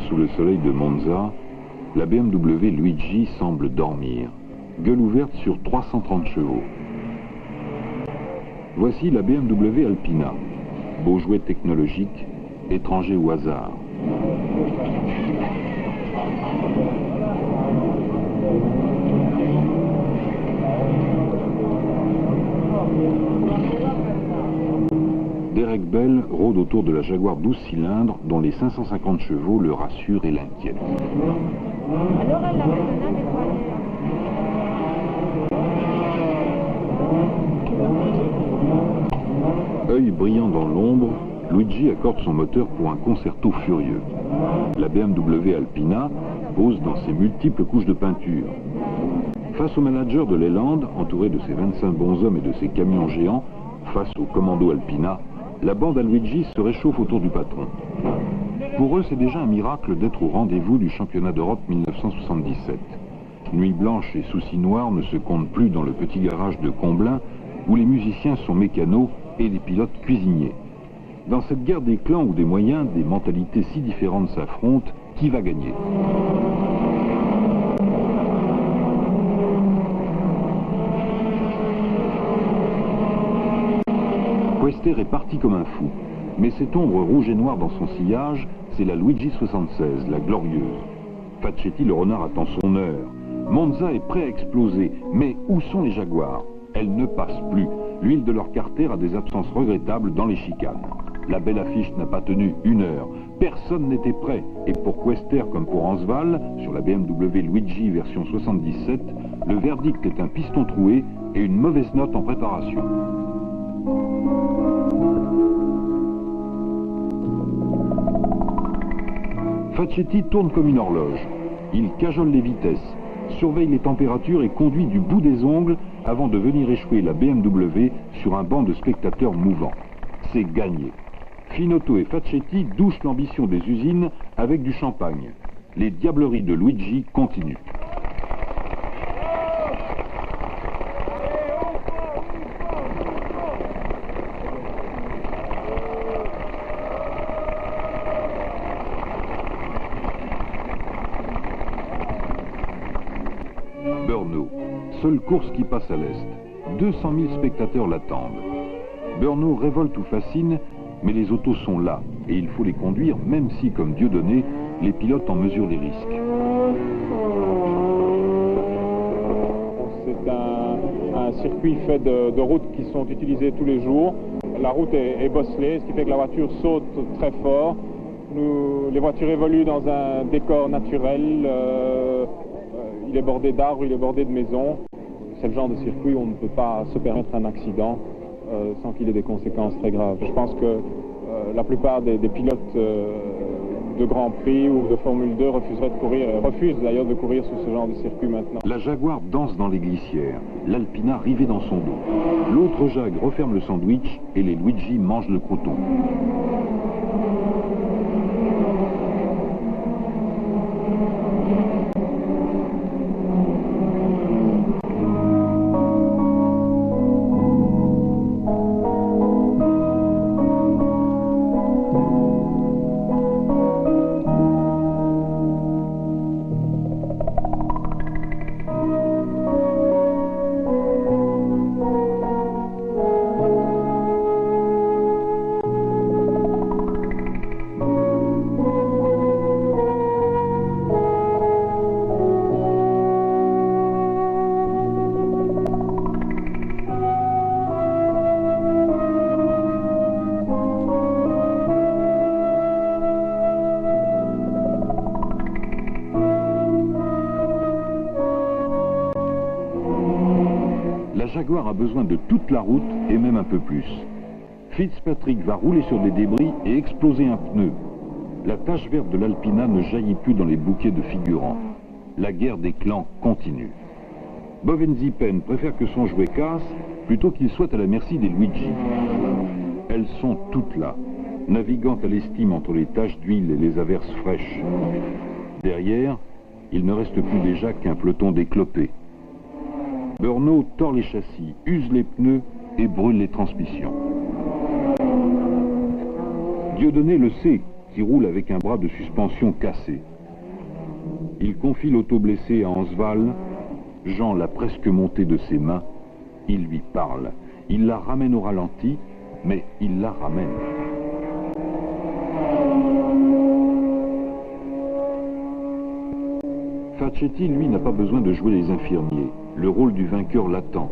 sous le soleil de Monza, la BMW Luigi semble dormir, gueule ouverte sur 330 chevaux. Voici la BMW Alpina, beau jouet technologique, étranger au hasard. Derek Bell rôde autour de la Jaguar 12 cylindres dont les 550 chevaux le rassurent et l'inquiètent. Alors elle l'avait donné à nettoyer. Œil brillant dans l'ombre, Luigi accorde son moteur pour un concerto furieux. La BMW Alpina pose dans ses multiples couches de peinture. Face au manager de Leyland, entouré de ses 25 bonshommes et de ses camions géants, face au commando Alpina, la bande à Luigi se réchauffe autour du patron. Pour eux, c'est déjà un miracle d'être au rendez-vous du championnat d'Europe 1977. Nuit blanche et soucis noirs ne se comptent plus dans le petit garage de Comblain, où les musiciens sont mécanos et les pilotes cuisiniers. Dans cette guerre des clans où des moyens, des mentalités si différentes s'affrontent, qui va gagner ? Quester est parti comme un fou, mais cette ombre rouge et noire dans son sillage, c'est la Luigi 76, la glorieuse. Facchetti le renard attend son heure. Monza est prêt à exploser, mais où sont les Jaguars? Elles ne passent plus. L'huile de leur carter a des absences regrettables dans les chicanes. La belle affiche n'a pas tenu une heure. Personne n'était prêt. Et pour Quester comme pour Ansval, sur la BMW Luigi version 77, le verdict est un piston troué et une mauvaise note en préparation. Facchetti tourne comme une horloge. Il cajole les vitesses, surveille les températures et conduit du bout des ongles avant de venir échouer la BMW sur un banc de spectateurs mouvants. C'est gagné. Finotto et Facchetti douchent l'ambition des usines avec du champagne. Les diableries de Luigi continuent. Brno, seule course qui passe à l'Est. 200 000 spectateurs l'attendent. Brno révolte ou fascine, mais les autos sont là, et il faut les conduire, même si, comme Dieudonné, les pilotes en mesurent les risques. C'est un circuit fait de routes qui sont utilisées tous les jours. La route est bosselée, ce qui fait que la voiture saute très fort. Les voitures évoluent dans un décor naturel. Il est bordé d'arbres, il est bordé de maisons. C'est le genre de circuit où on ne peut pas se permettre un accident sans qu'il ait des conséquences très graves. Je pense que la plupart des pilotes de Grand Prix ou de Formule 2 refusent d'ailleurs de courir sur ce genre de circuit maintenant. La Jaguar danse dans les glissières, l'Alpina rivée dans son dos. L'autre Jag referme le sandwich et les Luigi mangent le croûton. La Jaguar a besoin de toute la route et même un peu plus. Fitzpatrick va rouler sur des débris et exploser un pneu. La tache verte de l'Alpina ne jaillit plus dans les bouquets de figurants. La guerre des clans continue. Bovenzipen préfère que son jouet casse plutôt qu'il soit à la merci des Luigi. Elles sont toutes là, naviguant à l'estime entre les taches d'huile et les averses fraîches. Derrière, il ne reste plus déjà qu'un peloton d'éclopés. Brno tord les châssis, use les pneus et brûle les transmissions. Dieudonné le sait, qui roule avec un bras de suspension cassé. Il confie l'auto blessé à Ansval. Jean l'a presque montée de ses mains. Il lui parle. Il la ramène au ralenti, mais il la ramène. Facchetti, lui, n'a pas besoin de jouer les infirmiers. Le rôle du vainqueur l'attend.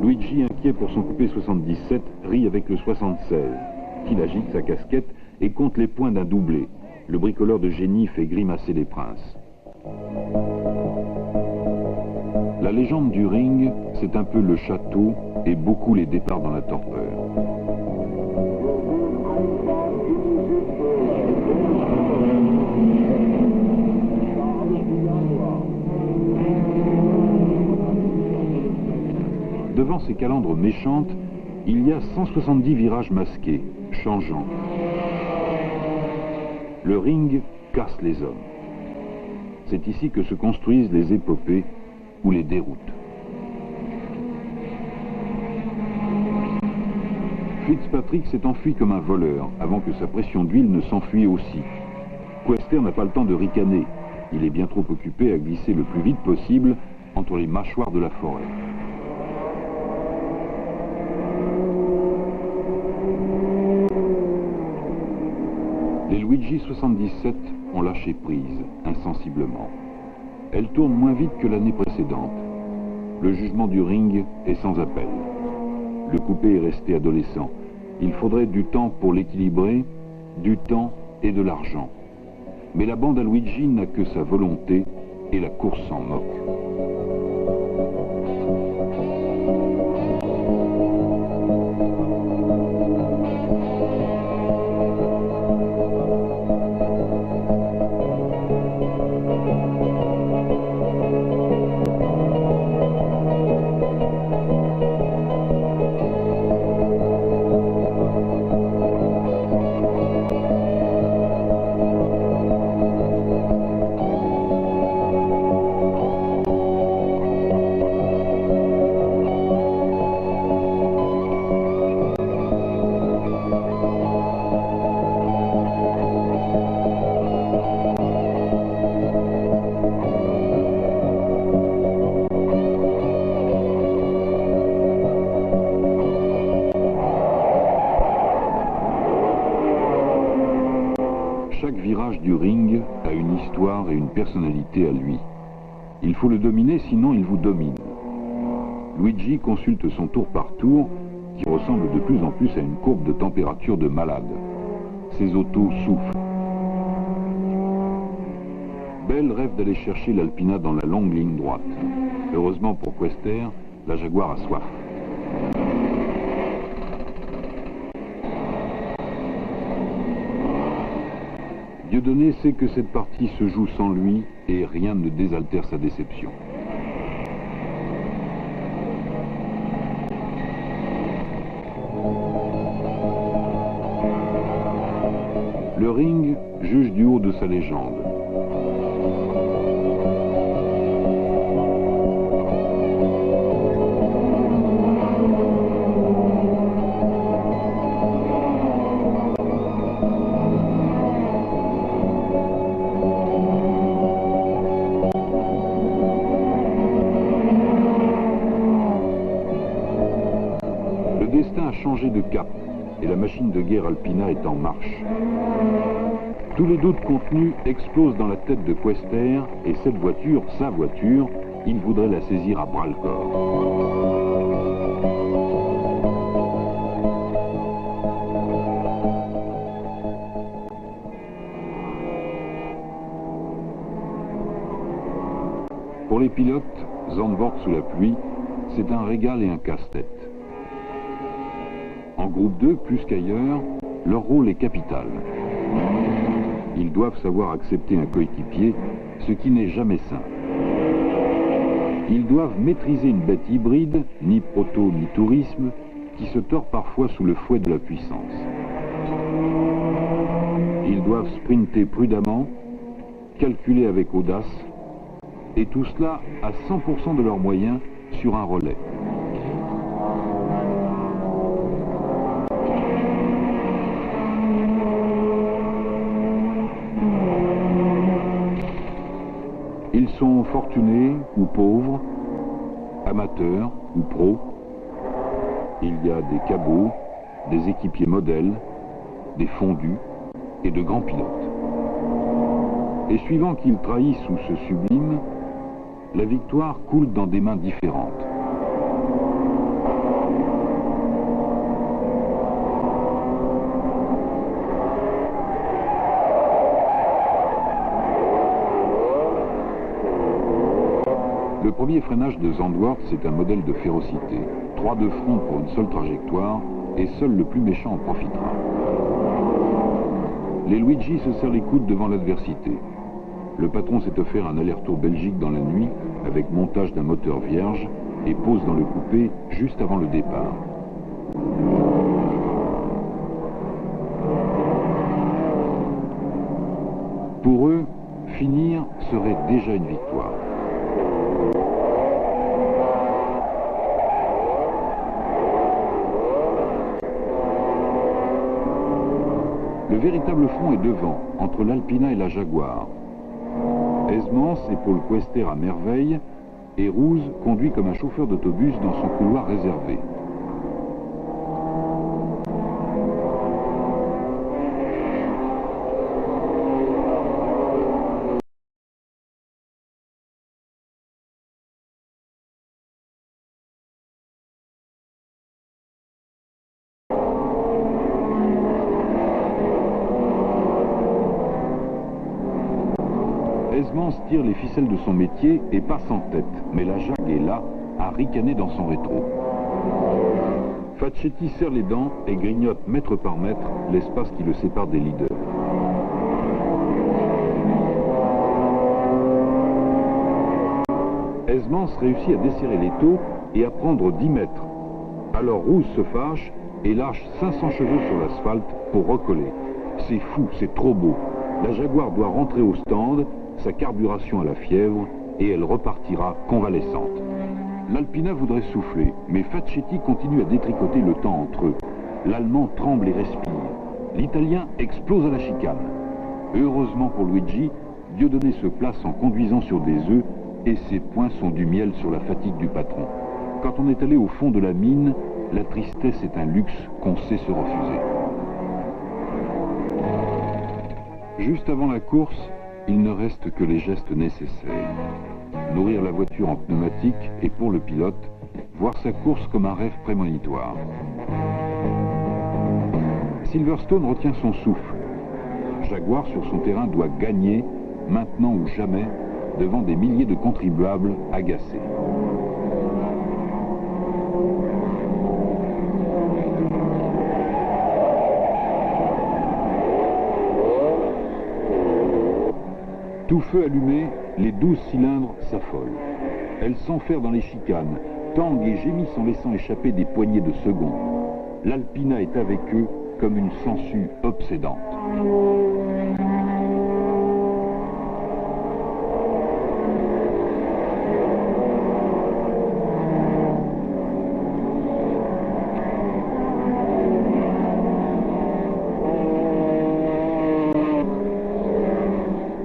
Luigi, inquiet pour son coupé 77, rit avec le 76. Il agite sa casquette et compte les points d'un doublé. Le bricoleur de génie fait grimacer les princes. La légende du ring, c'est un peu le château et beaucoup les départs dans la torpeur. Devant ces calandres méchantes, il y a 170 virages masqués, changeants. Le ring casse les hommes. C'est ici que se construisent les épopées ou les déroutes. Fitzpatrick s'est enfui comme un voleur avant que sa pression d'huile ne s'enfuit aussi. Quester n'a pas le temps de ricaner. Il est bien trop occupé à glisser le plus vite possible entre les mâchoires de la forêt. Les Luigi 77 ont lâché prise, insensiblement. Elles tournent moins vite que l'année précédente. Le jugement du ring est sans appel. Le coupé est resté adolescent. Il faudrait du temps pour l'équilibrer, du temps et de l'argent. Mais la bande à Luigi n'a que sa volonté et la course s'en moque. Chaque virage du ring a une histoire et une personnalité à lui. Il faut le dominer, sinon il vous domine. Luigi consulte son tour par tour, qui ressemble de plus en plus à une courbe de température de malade. Ses autos soufflent. Bell rêve d'aller chercher l'Alpina dans la longue ligne droite. Heureusement pour Quester, la Jaguar a soif. Dieudonné sait que cette partie se joue sans lui et rien ne désaltère sa déception. Le ring juge du haut de sa légende. Le destin a changé de cap et la machine de guerre Alpina est en marche. Tous les doutes contenus explosent dans la tête de Quester et cette voiture, sa voiture, il voudrait la saisir à bras-le-corps. Pour les pilotes, Zandvoort sous la pluie, c'est un régal et un casse-tête. En groupe 2, plus qu'ailleurs, leur rôle est capital. Ils doivent savoir accepter un coéquipier, ce qui n'est jamais simple. Ils doivent maîtriser une bête hybride, ni proto ni tourisme, qui se tord parfois sous le fouet de la puissance. Ils doivent sprinter prudemment, calculer avec audace, et tout cela à 100% de leurs moyens sur un relais. sont fortunés ou pauvres, amateurs ou pros. Il y a des cabots, des équipiers modèles, des fondus et de grands pilotes. Et suivant qu'ils trahissent ou se subliment, la victoire coule dans des mains différentes. Le premier freinage de Zandvoort, c'est un modèle de férocité. 3 de front pour une seule trajectoire, et seul le plus méchant en profitera. Les Luigi se serrent les coudes devant l'adversité. Le patron s'est offert un aller-retour Belgique dans la nuit, avec montage d'un moteur vierge, et pose dans le coupé juste avant le départ. Pour eux, finir serait déjà une victoire. Le véritable front est devant, entre l'Alpina et la Jaguar. Esmans épaule Quester à merveille, et Rouse conduit comme un chauffeur d'autobus dans son couloir réservé. Esmans tire les ficelles de son métier et passe en tête, mais la Jag est là, à ricaner dans son rétro. Facchetti serre les dents et grignote mètre par mètre l'espace qui le sépare des leaders. Esmans réussit à desserrer l'étau et à prendre 10 mètres. Alors Rouse se fâche et lâche 500 chevaux sur l'asphalte pour recoller. C'est fou, c'est trop beau. La Jaguar doit rentrer au stand, sa carburation à la fièvre, et elle repartira convalescente. L'Alpina voudrait souffler, mais Facchetti continue à détricoter le temps entre eux. L'Allemand tremble et respire. L'Italien explose à la chicane. Heureusement pour Luigi, Dieudonné se place en conduisant sur des œufs, et ses poings sont du miel sur la fatigue du patron. Quand on est allé au fond de la mine, la tristesse est un luxe qu'on sait se refuser. Juste avant la course, il ne reste que les gestes nécessaires. Nourrir la voiture en pneumatique et pour le pilote, voir sa course comme un rêve prémonitoire. Silverstone retient son souffle. Jaguar sur son terrain doit gagner, maintenant ou jamais, devant des milliers de contribuables agacés. Tout feu allumé, les 12 cylindres s'affolent. Elles s'enferment dans les chicanes, tanguent et gémissent en laissant échapper des poignées de secondes. L'Alpina est avec eux comme une sangsue obsédante.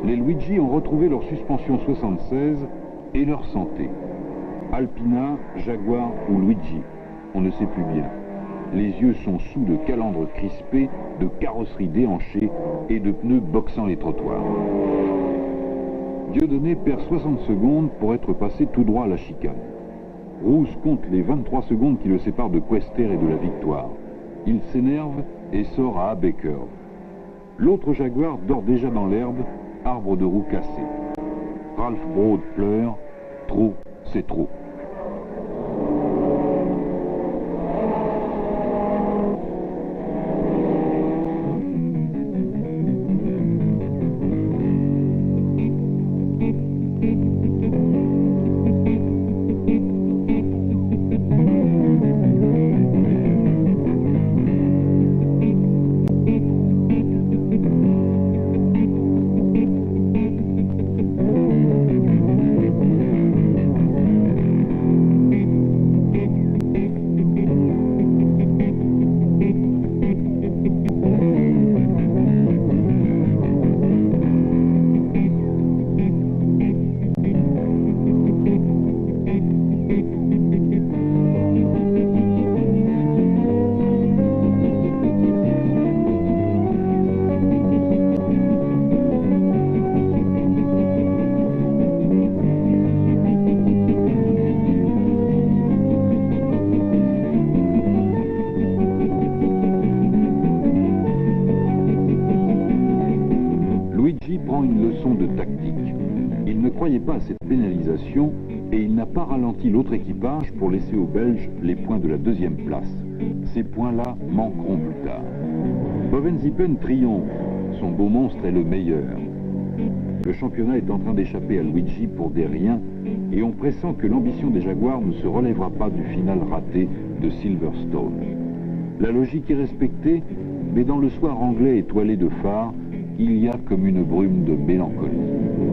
Les Luigi ont retrouvé leur suspension 76 et leur santé. Alpina, Jaguar ou Luigi, on ne sait plus bien. Les yeux sont sous de calandres crispés, de carrosseries déhanchées et de pneus boxant les trottoirs. Dieudonné perd 60 secondes pour être passé tout droit à la chicane. Rouse compte les 23 secondes qui le séparent de Quester et de la victoire. Il s'énerve et sort à Abbey Curve. L'autre Jaguar dort déjà dans l'herbe, arbre de roue cassé. Ralph Broad pleure, trop, c'est trop. et il n'a pas ralenti l'autre équipage pour laisser aux Belges les points de la deuxième place. Ces points-là manqueront plus tard. Bovenzippen triomphe, son beau monstre est le meilleur. Le championnat est en train d'échapper à Luigi pour des riens et on pressent que l'ambition des Jaguars ne se relèvera pas du final raté de Silverstone. La logique est respectée, mais dans le soir anglais étoilé de phares, il y a comme une brume de mélancolie.